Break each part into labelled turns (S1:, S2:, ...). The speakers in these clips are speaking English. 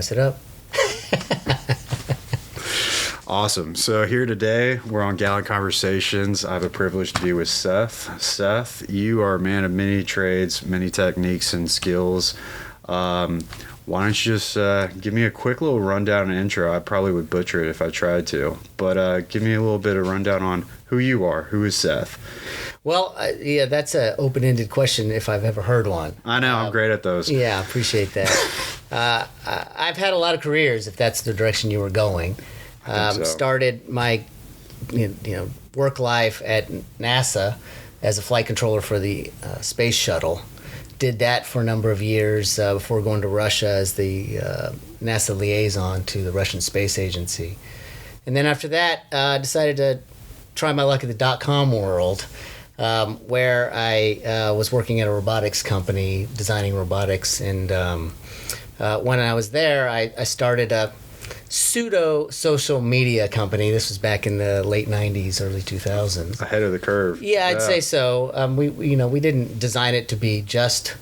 S1: mess it up.
S2: Awesome. So here today, we're on Gallant Conversations. I have a privilege to be with Seth. Seth, you are a man of many trades, many techniques and skills. Why don't you just give me a quick little rundown and intro? I probably would butcher it if I tried to, but give me a little bit of rundown on who you are. Who is Seth?
S1: Well, yeah, that's an open-ended question if I've ever heard one.
S2: I know, I'm great at those.
S1: Yeah, I appreciate that. I've had a lot of careers, if that's the direction you were going.
S2: I think so.
S1: Started my work life at NASA as a flight controller for the space shuttle. Did that for a number of years before going to Russia as the NASA liaison to the Russian Space Agency. And then after that, decided to try my luck at the .com world, where I was working at a robotics company, designing robotics. And when I was there, I started a pseudo social media company. This was back in the late 90s, early 2000s.
S2: Ahead of the curve.
S1: Yeah, I'd say so. We didn't design it to be just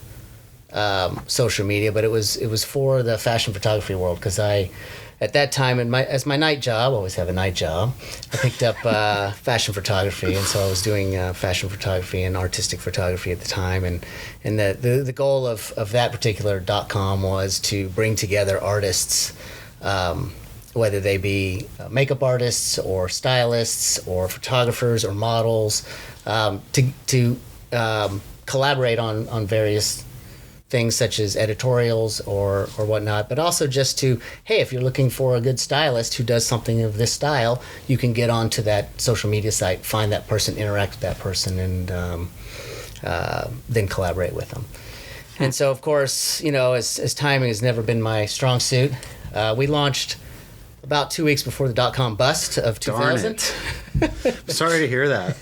S1: social media, but it was for the fashion photography world, because at that time, as my night job, I always have a night job, I picked up fashion photography, and so I was doing fashion photography and artistic photography at the time, and the goal of that particular .com was to bring together artists, whether they be makeup artists or stylists or photographers or models, to collaborate on various things such as editorials or whatnot, but also just to, hey, if you're looking for a good stylist who does something of this style, you can get onto that social media site, find that person, interact with that person, and then collaborate with them. And so, of course, as timing has never been my strong suit, we launched about 2 weeks before the .com bust of 2000.
S2: Sorry to hear that.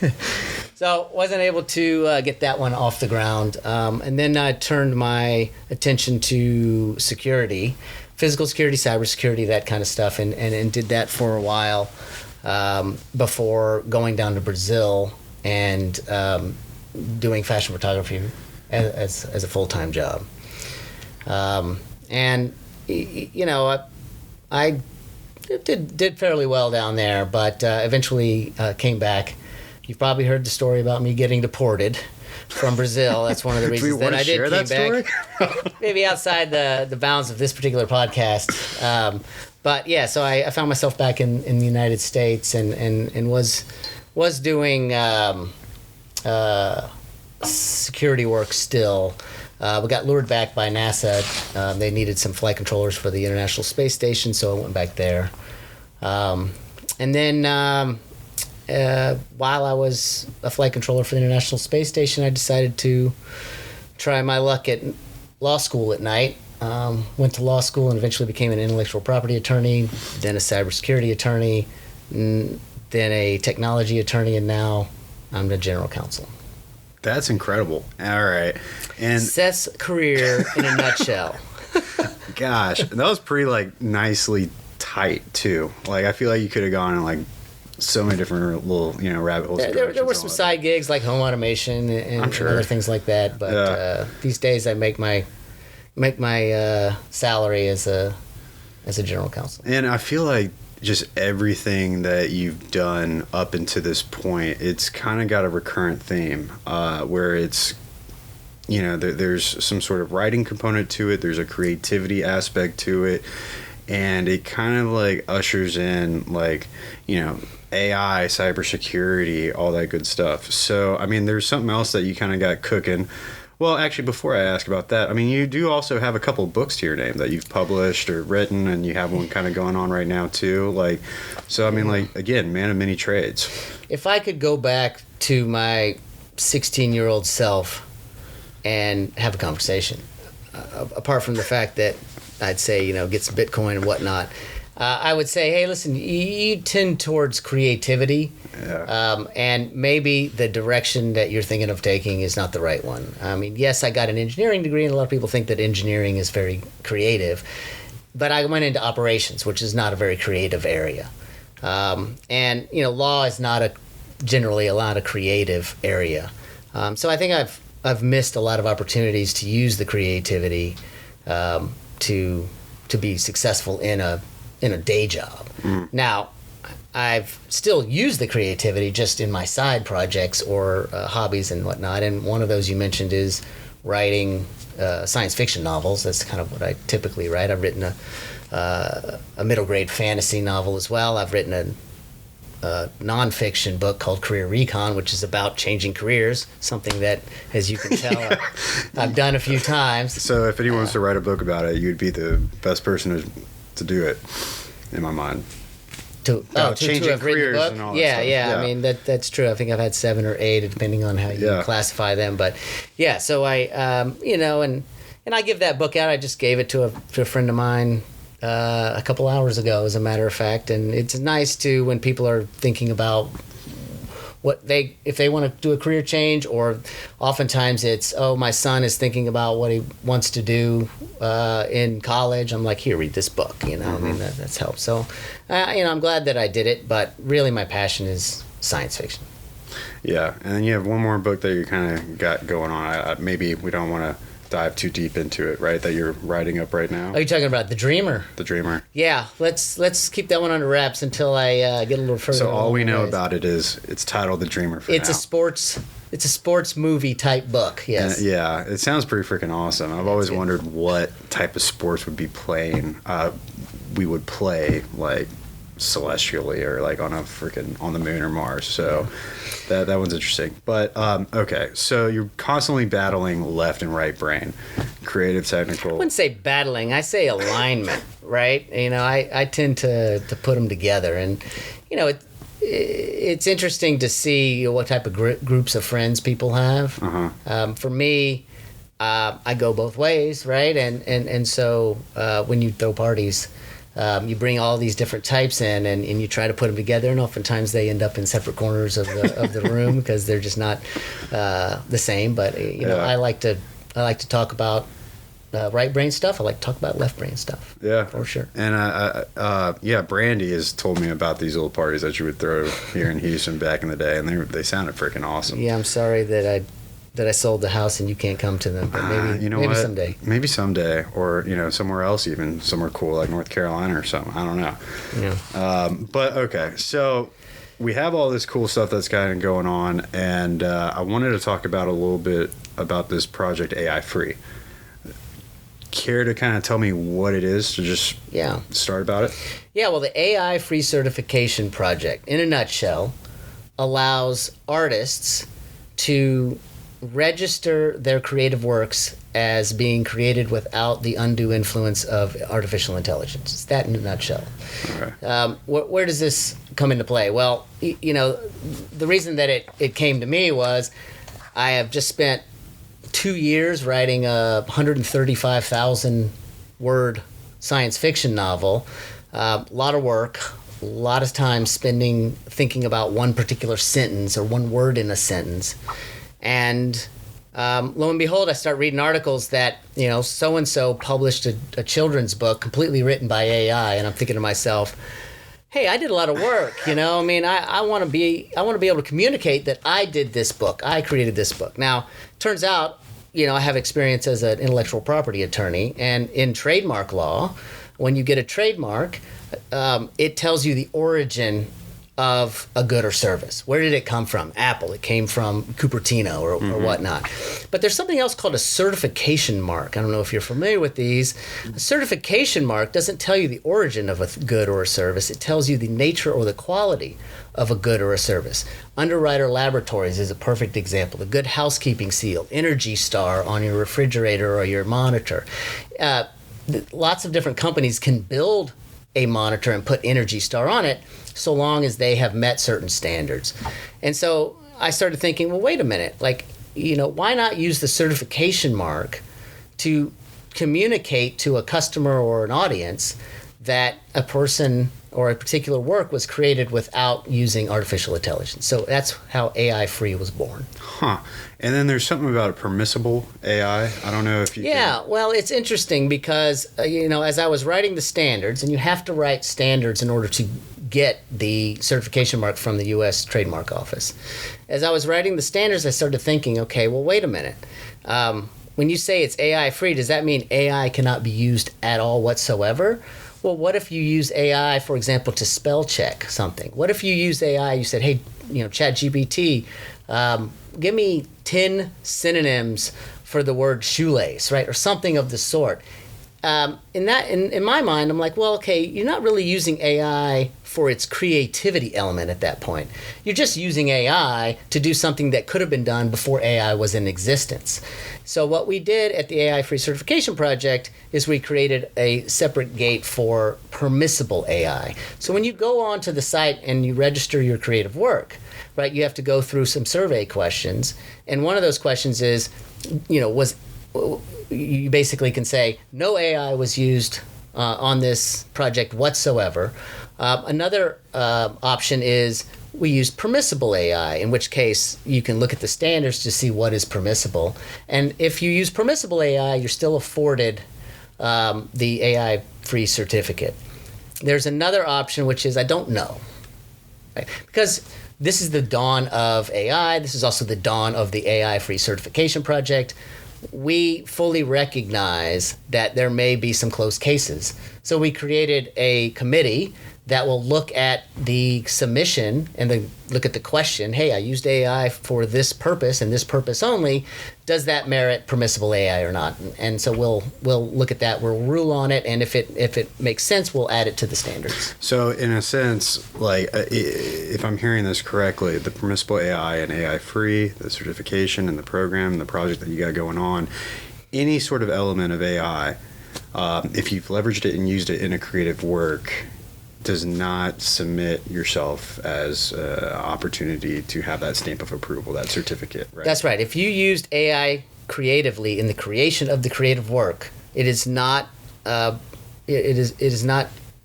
S1: So wasn't able to get that one off the ground. And then I turned my attention to security, physical security, cybersecurity, that kind of stuff, and did that for a while before going down to Brazil and doing fashion photography as a full-time job. I did fairly well down there, but eventually came back. You've probably heard the story about me getting deported from Brazil. That's one of the reasons that I did came back. Maybe outside the bounds of this particular podcast. But yeah, so I found myself back in the United States and was doing security work still. We got lured back by NASA. They needed some flight controllers for the International Space Station, so I went back there. And then while I was a flight controller for the International Space Station, I decided to try my luck at law school at night. Went to law school and eventually became an intellectual property attorney, then a cybersecurity attorney, then a technology attorney, and now I'm the general counsel.
S2: That's incredible. All right. And
S1: Seth's career in a nutshell.
S2: Gosh, that was pretty nicely tight too. I feel like you could have gone in so many different little rabbit holes.
S1: There were some side gigs like home automation and other things like that. But these days I make my salary as a general counsel. And
S2: I feel like just everything that you've done up until this point, it's kind of got a recurrent theme where it's, there's some sort of writing component to it. There's a creativity aspect to it. And it kind of ushers in AI, cybersecurity, all that good stuff. So, there's something else that you kind of got cooking. Well, actually, before I ask about that, you do also have a couple of books to your name that you've published or written, and you have one kind of going on right now, too. Again, man of many trades. If
S1: I could go back to my 16-year-old self and have a conversation, apart from the fact that I'd say, get some Bitcoin and whatnot, I would say, hey, listen, you tend towards creativity, and maybe the direction that you're thinking of taking is not the right one. Yes, I got an engineering degree, and a lot of people think that engineering is very creative, but I went into operations, which is not a very creative area. Law is not generally a lot of creative area. So I think I've missed a lot of opportunities to use the creativity to to be successful in a day job. Now, I've still used the creativity just in my side projects or hobbies and whatnot. And one of those you mentioned is writing science fiction novels. That's kind of what I typically write. I've written a middle grade fantasy novel as well. I've written a nonfiction book called Career Recon, which is about changing careers, something that, as you can tell, I've done a few times.
S2: So if anyone wants to write a book about it, you'd be the best person to do it, in my mind.
S1: To
S2: changing
S1: have written the
S2: careers
S1: book?
S2: and all that
S1: Yeah.
S2: stuff.
S1: I mean, that's true. I think I've had 7 or 8, depending on how you classify them. But yeah, so I, and I give that book out. I just gave it to a friend of mine a couple hours ago, as a matter of fact. And it's nice to, when people are thinking about if they want to do a career change, or oftentimes it's, my son is thinking about what he wants to do in college. I'm like, here, read this book. I mean, that's helped. So, I'm glad that I did it, but really my passion is science fiction.
S2: Yeah, and then you have one more book that you kind of got going on. Maybe we don't want to dive too deep into it, right? That you're writing up right now.
S1: Are you talking about The Dreamer?
S2: The Dreamer.
S1: Yeah, let's keep that one under wraps until I get a little further.
S2: So all we know about it is it's titled The Dreamer.
S1: It's a sports movie type book. Yes.
S2: And, yeah, it sounds pretty freaking awesome. I've always wondered what type of sports would be playing. We would play like celestially or like on the moon or Mars. So that one's interesting. But okay, so you're constantly battling left and right brain, creative, technical.
S1: I wouldn't say battling. I say alignment, right? I tend to put them together, and it's interesting to see what type of groups of friends people have. For me, I go both ways, right? And so when you throw parties, you bring all these different types in, and you try to put them together, and oftentimes they end up in separate corners of the room because they're just not the same. But I like to talk about right brain stuff. I like to talk about left brain stuff. Yeah, for sure.
S2: And Brandy has told me about these little parties that you would throw here in Houston back in the day, and they sounded freaking awesome.
S1: Yeah, I'm sorry that I sold the house and you can't come to them, but maybe someday.
S2: Maybe someday, or somewhere else, even somewhere cool like North Carolina or something. I don't know. Yeah. But okay, so we have all this cool stuff that's kind of going on, and I wanted to talk about a little bit about this project AI-Free. Care to kind of tell me what it is to just start about it?
S1: Yeah, well, the AI-Free Certification Project, in a nutshell, allows artists to register their creative works as being created without the undue influence of artificial intelligence. It's that in a nutshell. Okay. Where does this come into play? Well, the reason that it came to me was I have just spent 2 years writing a 135,000 word science fiction novel. A lot of work, a lot of time thinking about one particular sentence or one word in a sentence. And lo and behold, I start reading articles that, so-and-so published a children's book completely written by AI. And I'm thinking to myself, hey, I did a lot of work, I want to be able to communicate that I did this book. I created this book. Now, turns out, I have experience as an intellectual property attorney, and in trademark law, when you get a trademark, it tells you the origin of a good or service. Where did it come from? Apple. It came from Cupertino or whatnot. But there's something else called a certification mark. I don't know if you're familiar with these. A certification mark doesn't tell you the origin of a good or a service. It tells you the nature or the quality of a good or a service. Underwriter Laboratories is a perfect example. The Good Housekeeping Seal, Energy Star on your refrigerator or your monitor. Lots of different companies can build a monitor and put Energy Star on it, so long as they have met certain standards. And so I started thinking, well, wait a minute, why not use the certification mark to communicate to a customer or an audience that a person or a particular work was created without using artificial intelligence. So that's how AI-Free was born.
S2: Huh. And then there's something about a permissible AI. I don't know if you
S1: well, it's interesting because, as I was writing the standards, and you have to write standards in order to get the certification mark from the U.S. Trademark Office. As I was writing the standards, I started thinking, okay, well, wait a minute. when you say it's AI free, does that mean AI cannot be used at all whatsoever? Well, what if you use AI, for example, to spell check something? What if you use AI, you said, hey, ChatGPT, give me 10 synonyms for the word shoelace, right? Or something of the sort. In my mind, I'm like, well, okay, you're not really using AI for its creativity element at that point. You're just using AI to do something that could have been done before AI was in existence. So what we did at the AI-Free Certification Project is we created a separate gate for permissible AI. So when you go onto the site and you register your creative work, right, you have to go through some survey questions. And one of those questions is, you basically can say no AI was used on this project whatsoever. Another option is we use permissible AI, in which case you can look at the standards to see what is permissible. And if you use permissible AI, you're still afforded the AI-free certificate. There's another option, which is I don't know, right? Because this is the dawn of AI. This is also the dawn of the AI-Free Certification Project. We fully recognize that there may be some close cases. So we created a committee that will look at the submission and look at the question, hey, I used AI for this purpose and this purpose only. Does that merit permissible AI or not? And so we'll look at that. We'll rule on it, and if it makes sense, we'll add it to the standards.
S2: So in a sense, like if I'm hearing this correctly, the permissible AI and AI free, the certification and the program and the project that you got going on, any sort of element of AI, if you've leveraged it and used it in a creative work, does not submit yourself as an opportunity to have that stamp of approval, that certificate, right?
S1: That's right. If you used AI creatively in the creation of the creative work, it is not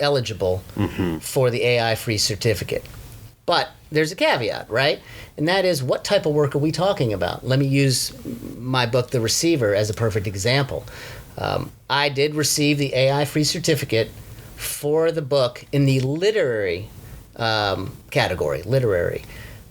S1: eligible for the AI-free certificate. But there's a caveat, right? And that is, what type of work are we talking about? Let me use my book, The Receiver, as a perfect example. I did receive the AI-free certificate for the book in the literary category,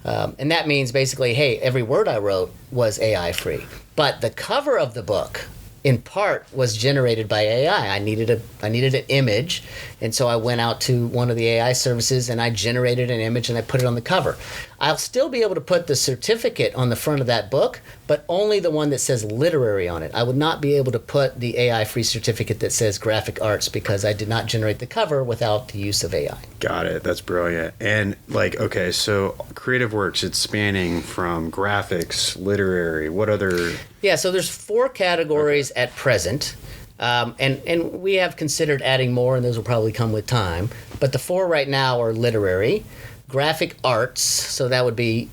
S1: and that means basically, hey, every word I wrote was AI free, but the cover of the book in part was generated by AI. I needed an image, and so I went out to one of the AI services and I generated an image and I put it on the cover. I'll still be able to put the certificate on the front of that book, but only the one that says literary on it. I would not be able to put the AI-free certificate that says graphic arts because I did not generate the cover without the use of AI.
S2: Got it. That's brilliant. And okay, so creative works, it's spanning from graphics, literary, what other...
S1: Yeah, so there's 4 categories at present, and we have considered adding more, and those will probably come with time. But the 4 right now are literary, graphic arts, so that would be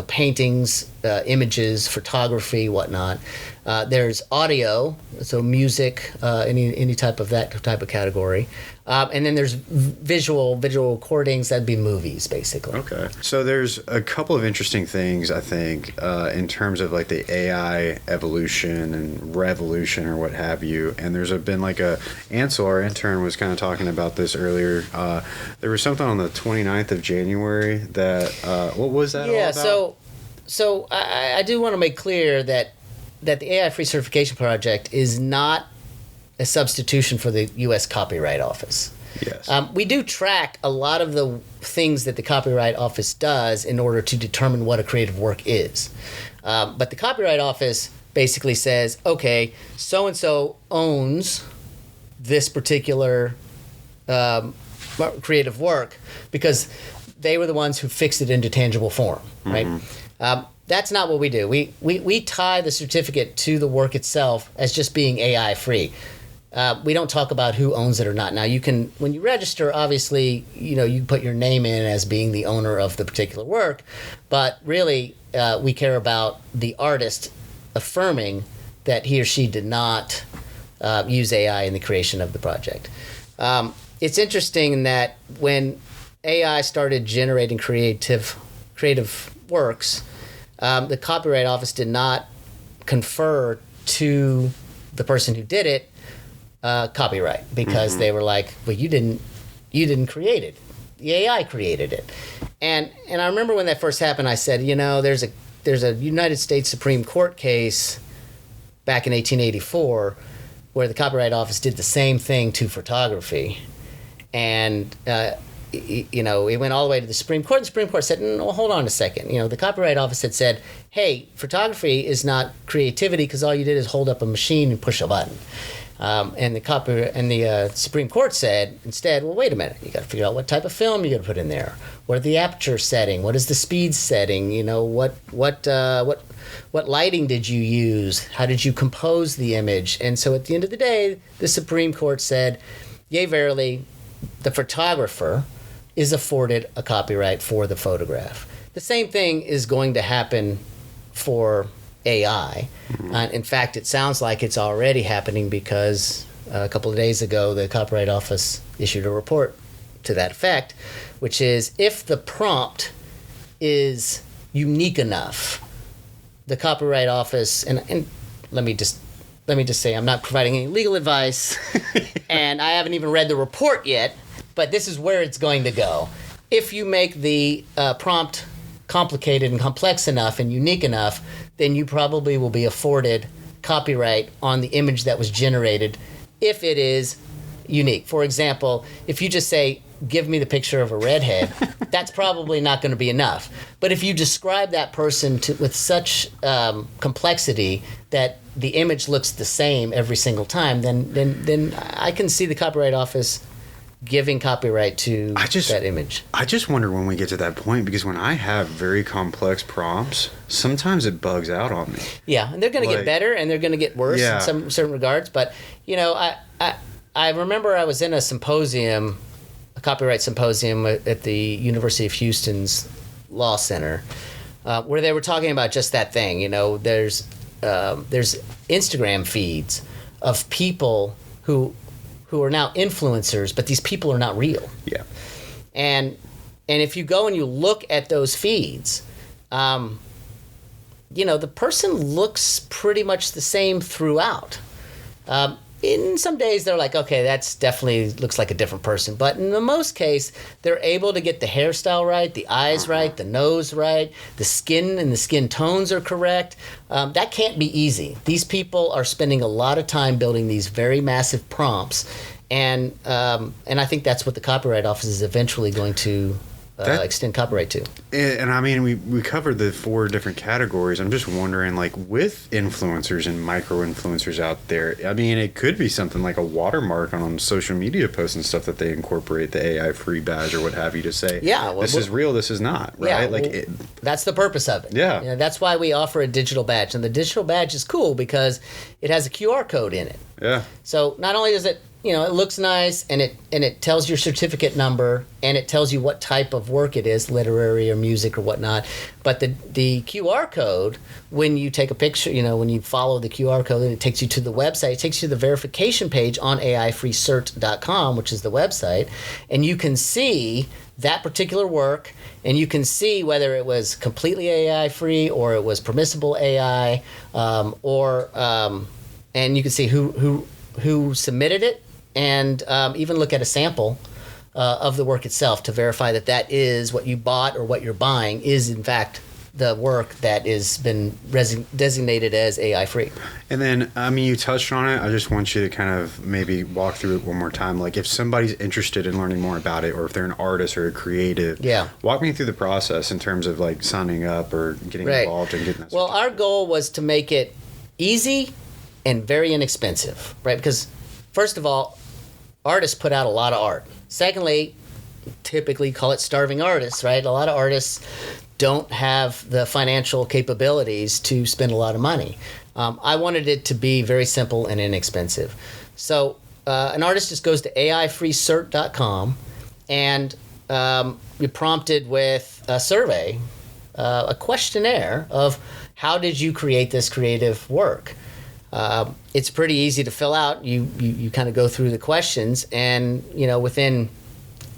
S1: paintings, images, photography, whatnot. There's audio, so music, any type of that type of category. And then there's visual recordings, that'd be movies, basically.
S2: Okay. So there's a couple of interesting things, I think, in terms of like the AI evolution and revolution or what have you. And there's been Ansel, our intern, was kind of talking about this earlier. There was something on the 29th of January that, what was that all about?
S1: So I do want to make clear that the AI-Free Certification Project is not a substitution for the U.S. Copyright Office.
S2: Yes.
S1: We do track a lot of the things that the Copyright Office does in order to determine what a creative work is. But the Copyright Office basically says, okay, so-and-so owns this particular creative work because they were the ones who fixed it into tangible form, right? That's not what we do. We tie the certificate to the work itself as just being AI free. We don't talk about who owns it or not. Now, you can, when you register, obviously, you put your name in as being the owner of the particular work, but really, we care about the artist affirming that he or she did not use AI in the creation of the project. It's interesting in that when AI started generating creative works, the Copyright Office did not confer to the person who did it copyright because they were like, well, you didn't create it. The AI created it. And I remember when that first happened, I said, there's a United States Supreme Court case back in 1884, where the Copyright Office did the same thing to photography. And, it went all the way to the Supreme Court. The Supreme Court said, no, hold on a second. The Copyright Office had said, hey, photography is not creativity because all you did is hold up a machine and push a button. And the Supreme Court said instead, well, wait a minute. You got to figure out what type of film you got to put in there. What are the aperture setting? What is the speed setting? What lighting did you use? How did you compose the image? And so at the end of the day, the Supreme Court said, yea, verily, the photographer is afforded a copyright for the photograph. The same thing is going to happen for AI. In fact, it sounds like it's already happening because a couple of days ago, the Copyright Office issued a report to that effect, which is if the prompt is unique enough, the Copyright Office, and let me just say I'm not providing any legal advice, and I haven't even read the report yet, but this is where it's going to go. If you make the prompt complicated and complex enough and unique enough, then you probably will be afforded copyright on the image that was generated if it is unique. For example, if you just say, give me the picture of a redhead, that's probably not going to be enough. But if you describe that person with such complexity that the image looks the same every single time, then I can see the Copyright Office giving copyright to that image.
S2: I just wonder when we get to that point, because when I have very complex prompts, sometimes it bugs out on me.
S1: Yeah, and they're going to get better and they're going to get worse in some certain regards. But, I remember I was in a symposium, a copyright symposium at the University of Houston's Law Center, where they were talking about just that thing. There's Instagram feeds of people who are now influencers, but these people are not real.
S2: Yeah.
S1: And if you go and you look at those feeds, the person looks pretty much the same throughout. In some days, they're like, okay, that's definitely looks like a different person. But in the most case, they're able to get the hairstyle right, the eyes right, the nose right, the skin and the skin tones are correct. That can't be easy. These people are spending a lot of time building these very massive prompts. And I think that's what the Copyright Office is eventually going to extend copyright to.
S2: And I mean, we covered the 4 different categories. I'm just wondering, like, with influencers and micro-influencers out there, I mean, it could be something like a watermark on social media posts and stuff that they incorporate the AI-free badge or what have you to say, this is real, this is not, right?
S1: Yeah, that's the purpose of it.
S2: Yeah.
S1: That's why we offer a digital badge. And the digital badge is cool because it has a QR code in it.
S2: Yeah. So
S1: not only does it it looks nice and it tells your certificate number and it tells you what type of work it is, literary or music or whatnot. But the QR code, when you take a picture, when you follow the QR code, it takes you to the website. It takes you to the verification page on AI-FreeCert.com, which is the website, and you can see that particular work, and you can see whether it was completely AI-free or it was permissible AI, and you can see who submitted it. And even look at a sample of the work itself to verify that is what you bought or what you're buying is, in fact, the work that has been designated as AI-free.
S2: And then, I mean, you touched on it. I just want you to kind of maybe walk through it one more time. Like, if somebody's interested in learning more about it, or if they're an artist or a creative, walk me through the process in terms of, like, signing up or getting involved and getting that.
S1: Well, our goal was to make it easy and very inexpensive, right? Because, first of all, artists put out a lot of art. Secondly, typically call it starving artists, right? A lot of artists don't have the financial capabilities to spend a lot of money. I wanted it to be very simple and inexpensive. So an artist just goes to AI-FreeCert.com and you're prompted with a survey, a questionnaire of how did you create this creative work? It's pretty easy to fill out. You kind of go through the questions, and within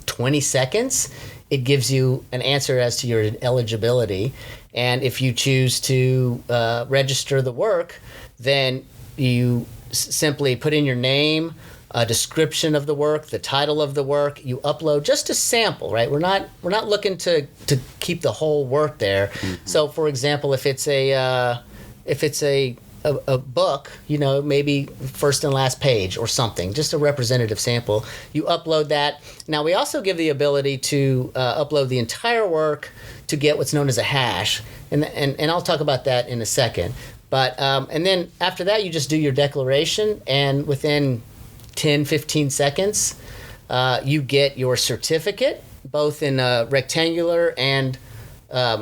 S1: 20 seconds, it gives you an answer as to your eligibility. And if you choose to register the work, then you simply put in your name, a description of the work, the title of the work. You upload just a sample, right? We're not looking to keep the whole work there. Mm-hmm. So, for example, if it's a a book, maybe first and last page or something, just a representative sample. You upload that. Now, we also give the ability to upload the entire work to get what's known as a hash, and I'll talk about that in a second. But and then after that, you just do your declaration, and within 10, 15 seconds, you get your certificate, both in rectangular and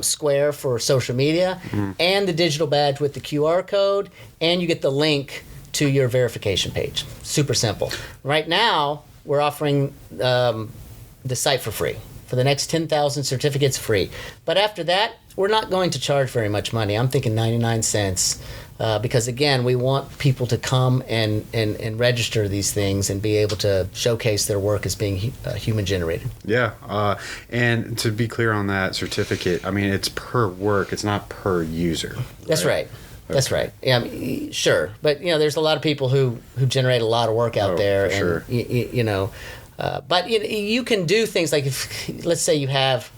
S1: square for social media, and the digital badge with the QR code, and you get the link to your verification page. Super simple. Right now, we're offering the site for free. For the next 10,000 certificates, free. But after that, we're not going to charge very much money. I'm thinking 99 cents. Because again, we want people to come and register these things and be able to showcase their work as being human generated.
S2: Yeah, and to be clear on that certificate, I mean, it's per work, it's not per user.
S1: That's right. That's right. Yeah, sure. But there's a lot of people who generate a lot of work out there, and
S2: sure.
S1: But you can do things like, if, let's say you have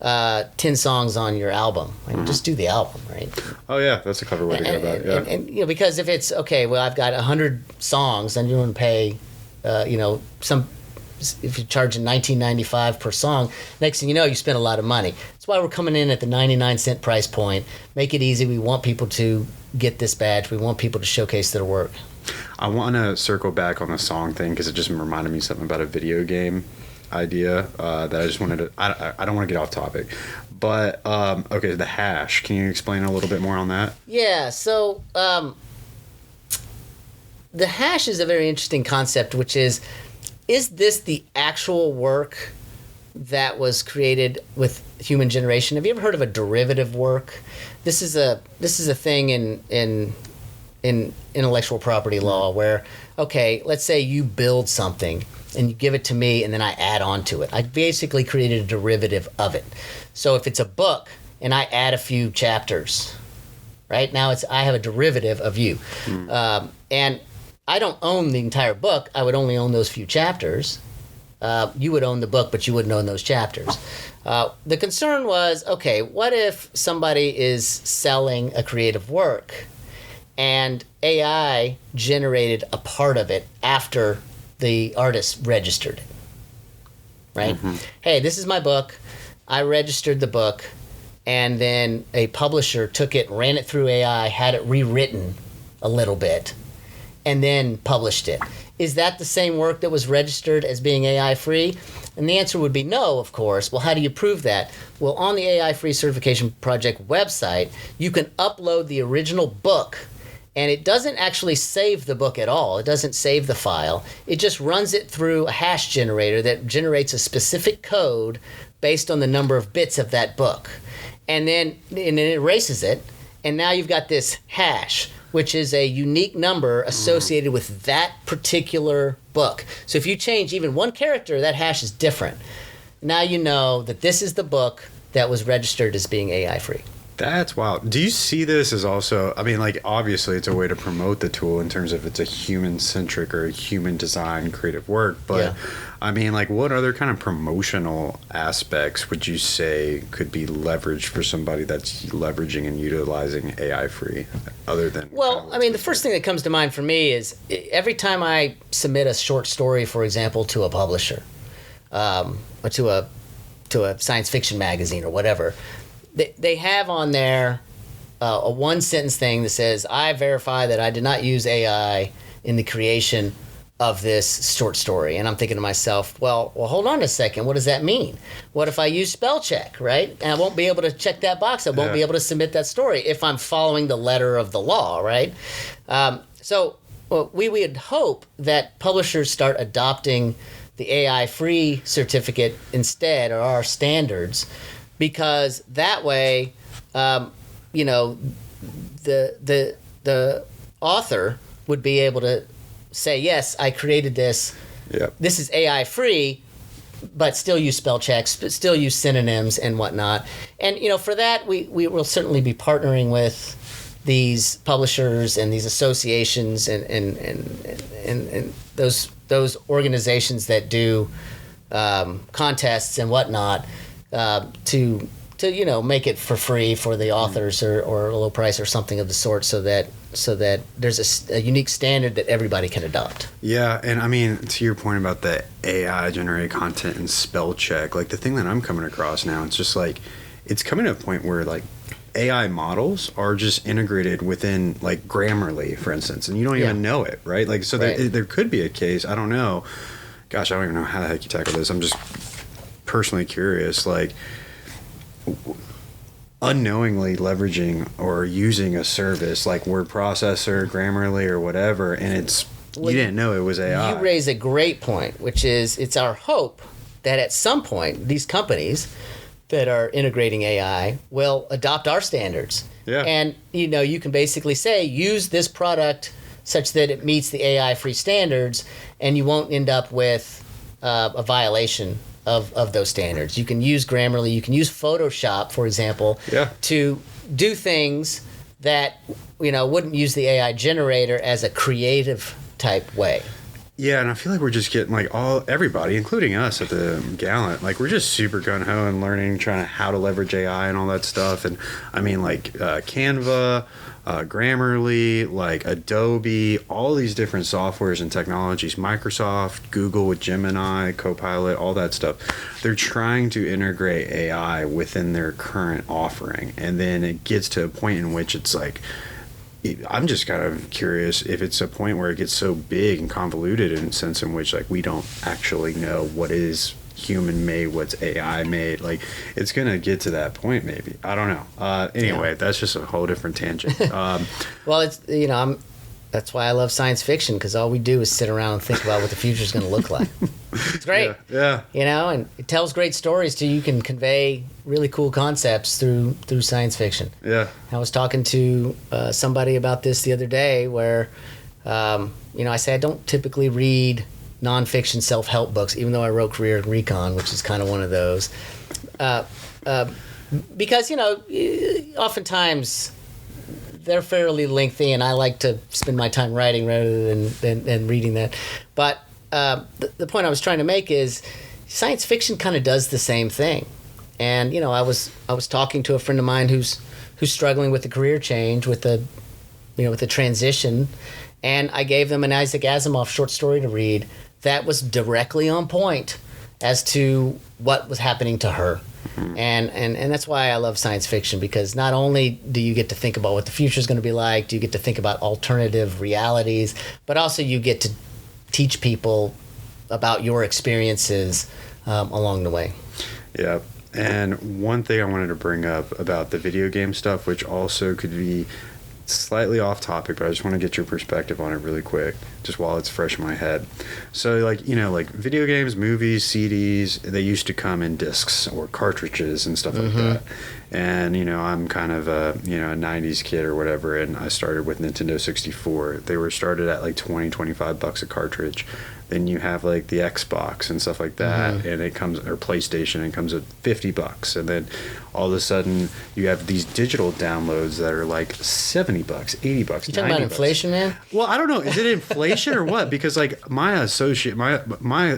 S1: 10 songs on your album, just do the album, right?
S2: Oh yeah, that's a clever way to go about it. Yeah.
S1: And because if it's okay, well, I've got 100 songs, and you want to pay, if you're charging $19.95 per song, next thing you know, you spend a lot of money. That's why we're coming in at the 99-cent price point. Make it easy. We want people to get this badge. We want people to showcase their work.
S2: I want to circle back on the song thing because it just reminded me something about a video game idea that I just wanted to. I don't want to get off topic, but okay, the hash. Can you explain a little bit more on that?
S1: Yeah. So the hash is a very interesting concept, which is this the actual work that was created with human generation? Have you ever heard of a derivative work? This is a thing in intellectual property law where, okay, let's say you build something and you give it to me and then I add on to it. I basically created a derivative of it. So if it's a book and I add a few chapters, right? Now I have a derivative of you. And I don't own the entire book. I would only own those few chapters. You would own the book, but you wouldn't own those chapters. The concern was, okay, what if somebody is selling a creative work and AI generated a part of it after the artist registered it, right? Hey, this is my book. I registered the book, and then a publisher took it, ran it through AI, had it rewritten a little bit, and then published it. Is that the same work that was registered as being AI-free? And the answer would be no, of course. Well, how do you prove that? Well, on the AI-Free Certification Project website, you can upload the original book, and it doesn't actually save the book at all. It doesn't save the file. It just runs it through a hash generator that generates a specific code based on the number of bits of that book. And then it erases it, and now you've got this hash, which is a unique number associated with that particular book. So if you change even one character, that hash is different. Now you know that this is the book that was registered as being AI-free.
S2: That's wild. Do you see this as also, I mean, like, obviously it's a way to promote the tool in terms of it's a human-centric or a human-designed creative work, but yeah. I mean, like, what other kind of promotional aspects would you say could be leveraged for somebody that's leveraging and utilizing AI-free other than...
S1: Well, I mean, the first thing that comes to mind for me is every time I submit a short story, for example, to a publisher, or to a science fiction magazine or whatever, they have on there a one-sentence thing that says, I verify that I did not use AI in the creation of this short story. And I'm thinking to myself, well, hold on a second. What does that mean? What if I use spell check, right? And I won't be able to check that box. I won't be able to submit that story if I'm following the letter of the law, right? So we would hope that publishers start adopting the AI-free certificate instead, or our standards, because that way, the author would be able to say, yes, I created this. Yep. This is AI-free, but still use spell checks, but still use synonyms and whatnot. And for that, we will certainly be partnering with these publishers and these associations and those organizations that do contests and whatnot. To to make it for free for the authors or a low price or something of the sort, so that there's a unique standard that everybody can adopt.
S2: Yeah, and I mean, to your point about the AI generated content and spell check, like the thing that I'm coming across now, it's just like it's coming to a point where like AI models are just integrated within like Grammarly, for instance, and you don't even know it, right? Like, so
S1: Right.
S2: there could be a case. I don't know. Gosh, I don't even know how the heck you tackle this. I'm just personally curious, like unknowingly leveraging or using a service like word processor, Grammarly, or whatever, and you didn't know it was AI.
S1: You raise a great point, which is it's our hope that at some point these companies that are integrating AI will adopt our standards.
S2: Yeah.
S1: And you can basically say use this product such that it meets the AI-free standards, and you won't end up with a violation of those standards. You can use Grammarly, you can use Photoshop, for example, to do things that wouldn't use the AI generator as a creative type way.
S2: Yeah, and I feel like we're just getting like everybody, including us at the Gallant, like we're just super gung ho and learning, trying to how to leverage AI and all that stuff. And I mean, like Canva, Grammarly, like Adobe, all these different softwares and technologies, Microsoft, Google with Gemini, Copilot, all that stuff. They're trying to integrate AI within their current offering, and then it gets to a point in which it's like, I'm just kind of curious if it's a point where it gets so big and convoluted in a sense in which like we don't actually know what is human made, what's AI made. Like it's gonna get to that point, maybe. I don't know. Anyway, that's just a whole different tangent.
S1: Well, it's that's why I love science fiction, because all we do is sit around and think about what the future is going to look like. It's great.
S2: Yeah.
S1: And it tells great stories too. You can convey really cool concepts through science fiction.
S2: Yeah.
S1: I was talking to somebody about this the other day where, I say I don't typically read nonfiction self-help books, even though I wrote Career and Recon, which is kind of one of those. Because, oftentimes they're fairly lengthy, and I like to spend my time writing rather than reading that. But the point I was trying to make is science fiction kind of does the same thing. And I was talking to a friend of mine who's struggling with a career change, with a transition, and I gave them an Isaac Asimov short story to read that was directly on point as to what was happening to her. And that's why I love science fiction, because not only do you get to think about what the future is going to be like, do you get to think about alternative realities, but also you get to teach people about your experiences along the way.
S2: Yeah. And one thing I wanted to bring up about the video game stuff, which also could be slightly off topic, but I just want to get your perspective on it really quick, just while it's fresh in my head. So like video games, movies, CDs, they used to come in discs or cartridges and stuff like that. And I'm kind of a 90s kid or whatever, and I started with Nintendo 64. They were started at like $20-25 a cartridge. Then you have like the Xbox and stuff like that, and it comes, or PlayStation, and it comes at $50. And then all of a sudden you have these digital downloads that are like $70, $80,
S1: You talking
S2: $90.
S1: about inflation, man?
S2: Well, I don't know. Is it inflation or what? Because like my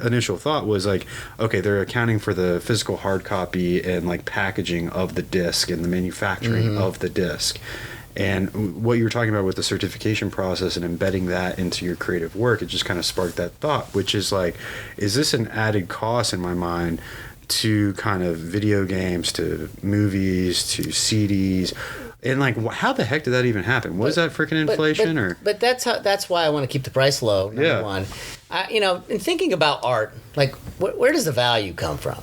S2: initial thought was like, okay, they're accounting for the physical hard copy and like packaging of the disc and the manufacturing of the disc. And what you were talking about with the certification process and embedding that into your creative work, it just kind of sparked that thought, which is like, is this an added cost in my mind to kind of video games, to movies, to CDs? And like, how the heck did that even happen? Was that freaking inflation?
S1: But that's why I want to keep the price low. Number one, in thinking about art, like where does the value come from?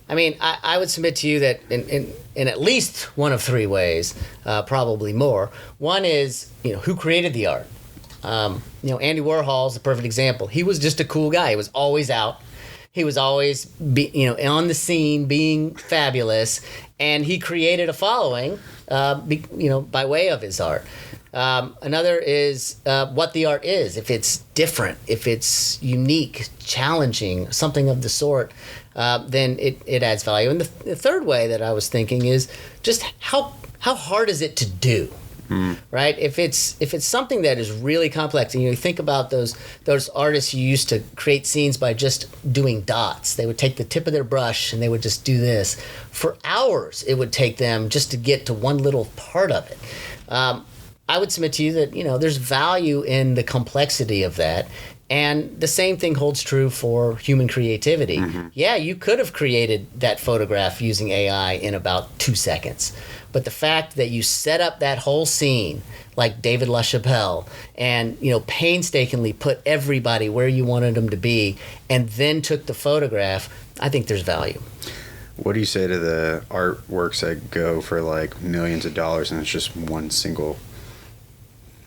S1: I mean, I would submit to you that in at least one of three ways, probably more. One is, who created the art? Andy Warhol's the perfect example. He was just a cool guy. He was always out. He was always, on the scene, being fabulous, and he created a following, by way of his art. Another is what the art is. If it's different, if it's unique, challenging, something of the sort, then it adds value. And the third way that I was thinking is just how hard is it to do? right? If it's something that is really complex, and you think about those artists who used to create scenes by just doing dots. They would take the tip of their brush and they would just do this for hours. It would take them just to get to one little part of it. I would submit to you that there's value in the complexity of that. And the same thing holds true for human creativity. Yeah, you could have created that photograph using AI in about 2 seconds. But the fact that you set up that whole scene like David LaChapelle and, painstakingly put everybody where you wanted them to be and then took the photograph, I think there's value.
S2: What do you say to the artworks that go for like millions of dollars and it's just one single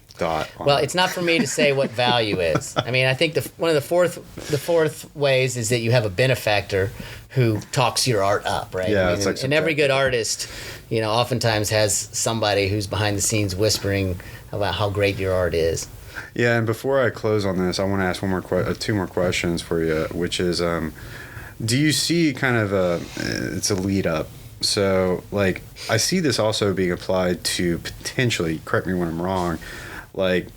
S2: thought?
S1: Well, it's not for me to say what value is. I mean, I think one of the fourth ways is that you have a benefactor who talks your art up, right?
S2: Yeah,
S1: I mean, and every good artist, oftentimes has somebody who's behind the scenes whispering about how great your art is.
S2: Yeah, and before I close on this, I want to ask two more questions for you, which is, do you see kind of it's a lead up? So, like, I see this also being applied to potentially, correct me when I'm wrong, like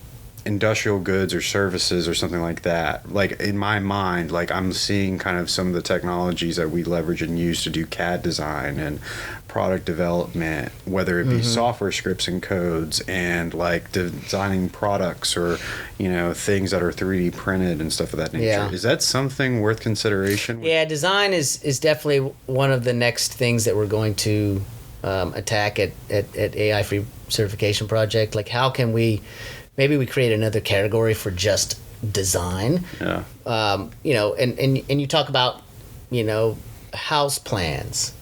S2: industrial goods or services or something like that. Like in my mind, like I'm seeing kind of some of the technologies that we leverage and use to do CAD design and product development, whether it be software scripts and codes and like designing products or, things that are 3D printed and stuff of that nature.
S1: Yeah.
S2: Is that something worth consideration?
S1: Yeah, design is definitely one of the next things that we're going to attack at AI-Free Certification Project. Like, how can maybe we create another category for just design?
S2: Yeah.
S1: And you talk about, house plans.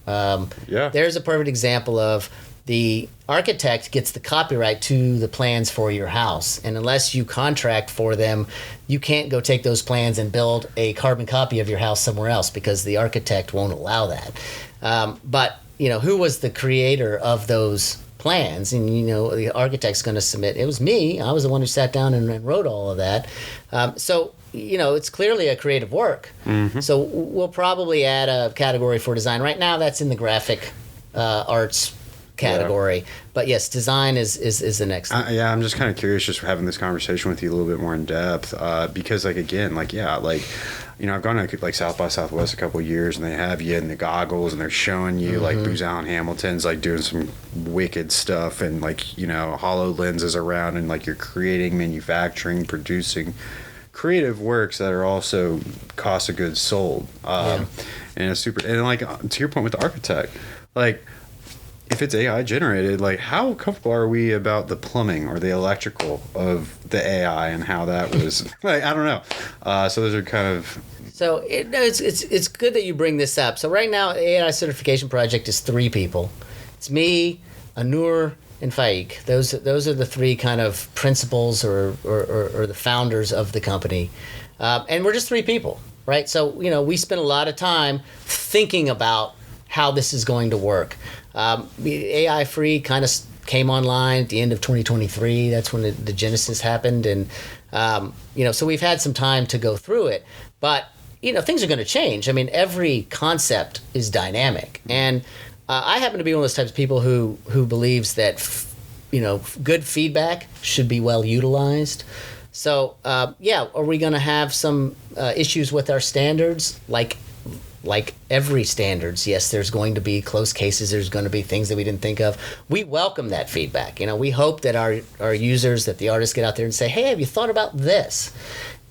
S1: There's a perfect example of the architect gets the copyright to the plans for your house. And unless you contract for them, you can't go take those plans and build a carbon copy of your house somewhere else because the architect won't allow that. But who was the creator of those plans? And the architect's going to submit. It was me. I was the one who sat down and wrote all of that. So it's clearly a creative work. So we'll probably add a category for design. Right now, that's in the graphic arts category. Yeah. But yes, design is the next thing.
S2: I'm just kind of curious, just having this conversation with you a little bit more in depth, because I've gone to like South by Southwest a couple of years, and they have you in the goggles, and they're showing you like Booz Allen Hamilton's like doing some wicked stuff, and like hollow lenses around, and like you're creating, manufacturing, producing creative works that are also cost of goods sold. And it's super. And like to your point with the architect, like, if it's AI generated, like how comfortable are we about the plumbing or the electrical of the AI and how that was? Like, I don't know. So those are kind of.
S1: So it's good that you bring this up. So right now, the AI certification project is 3 people. It's me, Anur, and Faik. Those are the 3 kind of principals or the founders of the company, and we're just 3 people, right? So we spend a lot of time thinking about how this is going to work. AI Free kind of came online at the end of 2023. That's when the genesis happened, and so we've had some time to go through it. But things are going to change. I mean, every concept is dynamic, and I happen to be one of those types of people who believes that good feedback should be well utilized. So are we going to have some issues with our standards? Like every standards, yes, there's going to be close cases. There's going to be things that we didn't think of. We welcome that feedback. We hope that our users, that the artists get out there and say, hey, have you thought about this?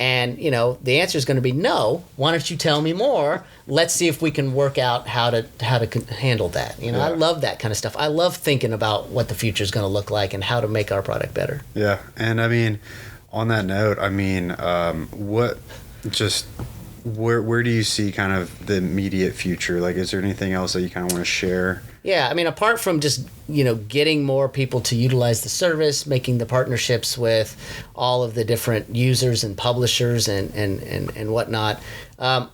S1: And, the answer is going to be no. Why don't you tell me more? Let's see if we can work out how to handle that. I love that kind of stuff. I love thinking about what the future is going to look like and how to make our product better.
S2: Yeah. And I mean, on that note, where do you see kind of the immediate future? Like, is there anything else that you kind of want to share?
S1: Yeah, I mean, apart from just, getting more people to utilize the service, making the partnerships with all of the different users and publishers and whatnot,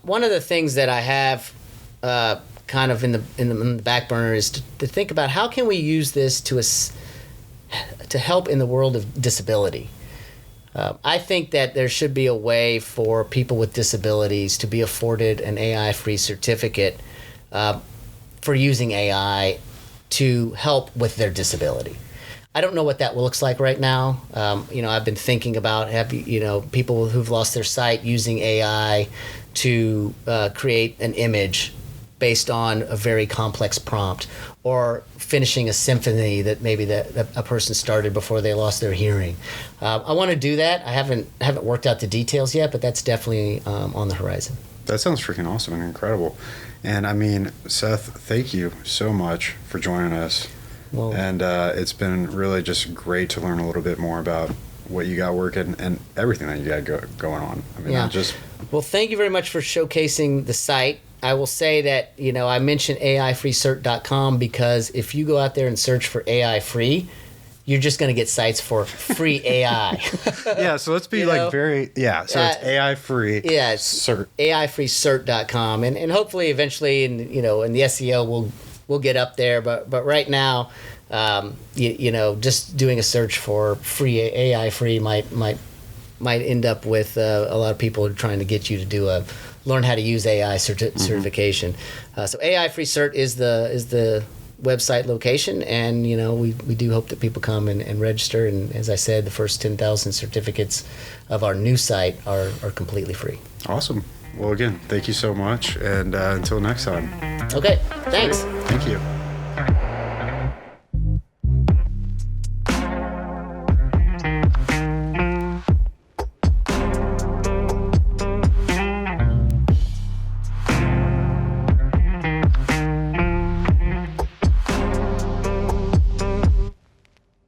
S1: one of the things that I have kind of in the back burner is to think about how can we use this to help in the world of disability. I think that there should be a way for people with disabilities to be afforded an AI-free certificate for using AI to help with their disability. I don't know what that looks like right now. I've been thinking about people who've lost their sight using AI to create an image based on a very complex prompt, or finishing a symphony that maybe a person started before they lost their hearing. I want to do that. I haven't worked out the details yet, but that's definitely on the horizon.
S2: That sounds freaking awesome and incredible. And I mean, Seth, thank you so much for joining us.
S1: Well,
S2: and it's been really just great to learn a little bit more about what you got working and everything that you got going on. I mean,
S1: yeah. Well, thank you very much for showcasing the site. I will say that, I mentioned AI-Free-Cert.com because if you go out there and search for AI-Free, you're just going to get sites for free AI.
S2: Yeah, so let's be so it's AI-Free.
S1: Yeah, it's
S2: Cert.
S1: AI-Free-Cert.com. And hopefully eventually, in the SEO, we'll get up there. But right now, just doing a search for free AI-Free might end up with a lot of people trying to get you to learn how to use AI certification. So AI-Free Cert is the website location, and we do hope that people come and register. And as I said, the first 10,000 certificates of our new site are completely free.
S2: Awesome. Well, again, thank you so much, and until next time.
S1: Okay, thanks.
S2: Thank you.